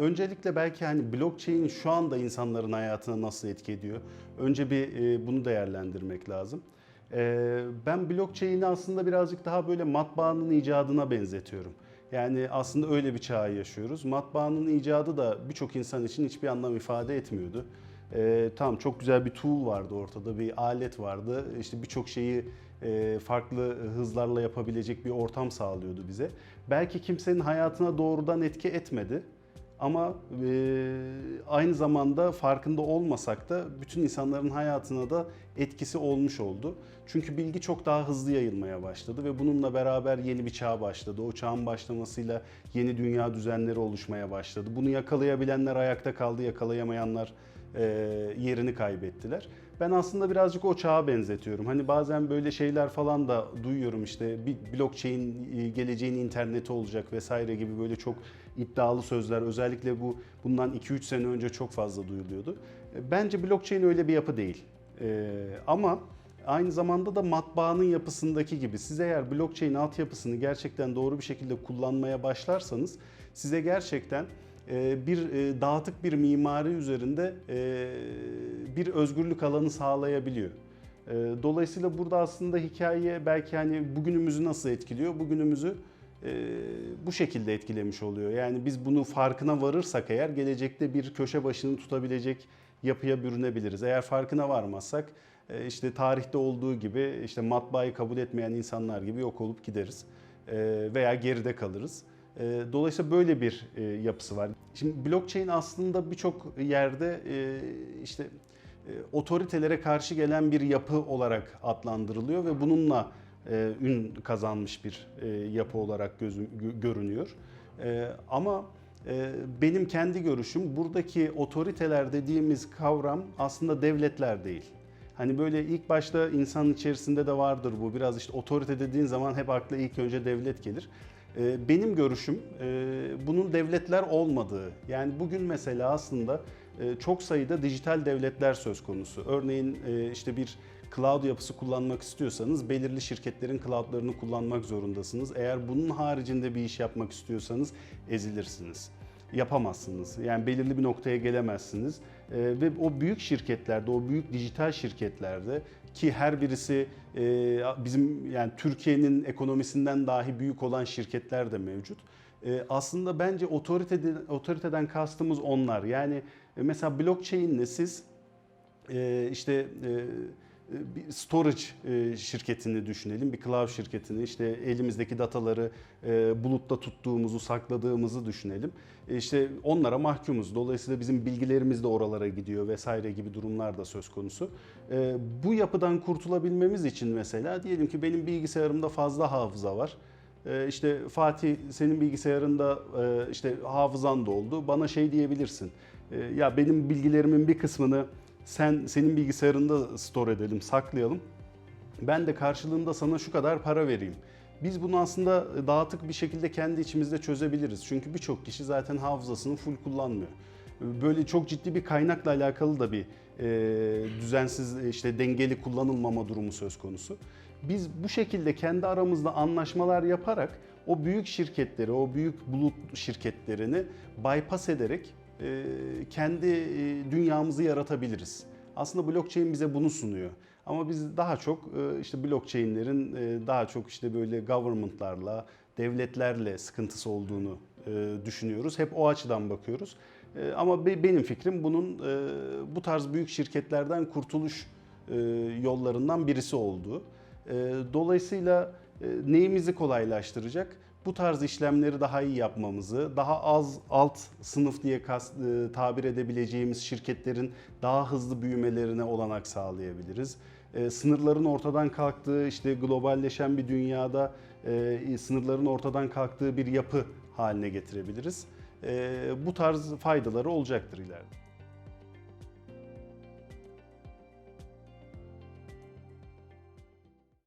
öncelikle belki hani blockchain şu anda insanların hayatına nasıl etki ediyor? Önce bir bunu değerlendirmek lazım. Ben blockchain'i aslında birazcık daha böyle matbaanın icadına benzetiyorum. Yani aslında öyle bir çağı yaşıyoruz. Matbaanın icadı da birçok insan için hiçbir anlam ifade etmiyordu. Tamam, çok güzel bir tool vardı ortada, bir alet vardı. İşte birçok şeyi farklı hızlarla yapabilecek bir ortam sağlıyordu bize. Belki kimsenin hayatına doğrudan etki etmedi. Ama aynı zamanda farkında olmasak da bütün insanların hayatına da etkisi olmuş oldu. Çünkü bilgi çok daha hızlı yayılmaya başladı ve bununla beraber yeni bir çağ başladı. O çağın başlamasıyla yeni dünya düzenleri oluşmaya başladı. Bunu yakalayabilenler ayakta kaldı, yakalayamayanlar yerini kaybettiler. Ben aslında birazcık o çağa benzetiyorum. Hani bazen böyle şeyler falan da duyuyorum, işte bir blockchain geleceğin interneti olacak vesaire gibi böyle çok iddialı sözler. Özellikle bundan 2-3 sene önce çok fazla duyuluyordu. Bence blockchain öyle bir yapı değil. Ama aynı zamanda da matbaanın yapısındaki gibi siz eğer blockchain altyapısını gerçekten doğru bir şekilde kullanmaya başlarsanız size gerçekten bir dağıtık bir mimari üzerinde bir özgürlük alanı sağlayabiliyor. Dolayısıyla burada aslında hikaye belki hani bugünümüzü nasıl etkiliyor? Bugünümüzü bu şekilde etkilemiş oluyor. Yani biz bunu farkına varırsak eğer gelecekte bir köşe başını tutabilecek yapıya bürünebiliriz. Eğer farkına varmazsak işte tarihte olduğu gibi işte matbaayı kabul etmeyen insanlar gibi yok olup gideriz veya geride kalırız. Dolayısıyla böyle bir yapısı var. Şimdi blockchain aslında birçok yerde işte otoritelere karşı gelen bir yapı olarak adlandırılıyor ve bununla ün kazanmış bir yapı olarak görünüyor. Ama benim kendi görüşüm, buradaki otoriteler dediğimiz kavram aslında devletler değil. Hani böyle ilk başta insanın içerisinde de vardır bu. Biraz işte otorite dediğin zaman hep akla ilk önce devlet gelir. Benim görüşüm bunun devletler olmadığı. Yani bugün mesela aslında çok sayıda dijital devletler söz konusu. Örneğin işte bir cloud yapısı kullanmak istiyorsanız belirli şirketlerin cloudlarını kullanmak zorundasınız. Eğer bunun haricinde bir iş yapmak istiyorsanız ezilirsiniz. Yapamazsınız. Yani belirli bir noktaya gelemezsiniz. Ve o büyük şirketlerde, o büyük dijital şirketlerde ki her birisi bizim yani Türkiye'nin ekonomisinden dahi büyük olan şirketler de mevcut. Aslında bence otoriteden kastımız onlar. Yani mesela blockchain'le siz işte bir storage şirketini düşünelim, bir cloud şirketini, işte elimizdeki dataları bulutta tuttuğumuzu, sakladığımızı düşünelim. İşte onlara mahkumuz. Dolayısıyla bizim bilgilerimiz de oralara gidiyor vesaire gibi durumlar da söz konusu. Bu yapıdan kurtulabilmemiz için mesela diyelim ki benim bilgisayarımda fazla hafıza var. İşte Fatih, senin bilgisayarında işte hafızan doldu. Bana şey diyebilirsin. Ya benim bilgilerimin bir kısmını senin bilgisayarında store edelim, saklayalım. Ben de karşılığında sana şu kadar para vereyim. Biz bunu aslında dağıtık bir şekilde kendi içimizde çözebiliriz. Çünkü birçok kişi zaten hafızasını full kullanmıyor. Böyle çok ciddi bir kaynakla alakalı da bir düzensiz, işte dengeli kullanılmama durumu söz konusu. Biz bu şekilde kendi aramızda anlaşmalar yaparak o büyük şirketleri, o büyük bulut şirketlerini bypass ederek kendi dünyamızı yaratabiliriz. Aslında blockchain bize bunu sunuyor. Ama biz daha çok işte blockchain'lerin daha çok işte böyle government'larla, devletlerle sıkıntısı olduğunu düşünüyoruz. Hep o açıdan bakıyoruz. Ama benim fikrim bunun bu tarz büyük şirketlerden kurtuluş yollarından birisi olduğu. Dolayısıyla neyimizi kolaylaştıracak? Bu tarz işlemleri daha iyi yapmamızı, daha az alt sınıf diye tabir edebileceğimiz şirketlerin daha hızlı büyümelerine olanak sağlayabiliriz. Sınırların ortadan kalktığı, işte globalleşen bir dünyada sınırların ortadan kalktığı bir yapı haline getirebiliriz. Bu tarz faydaları olacaktır ileride.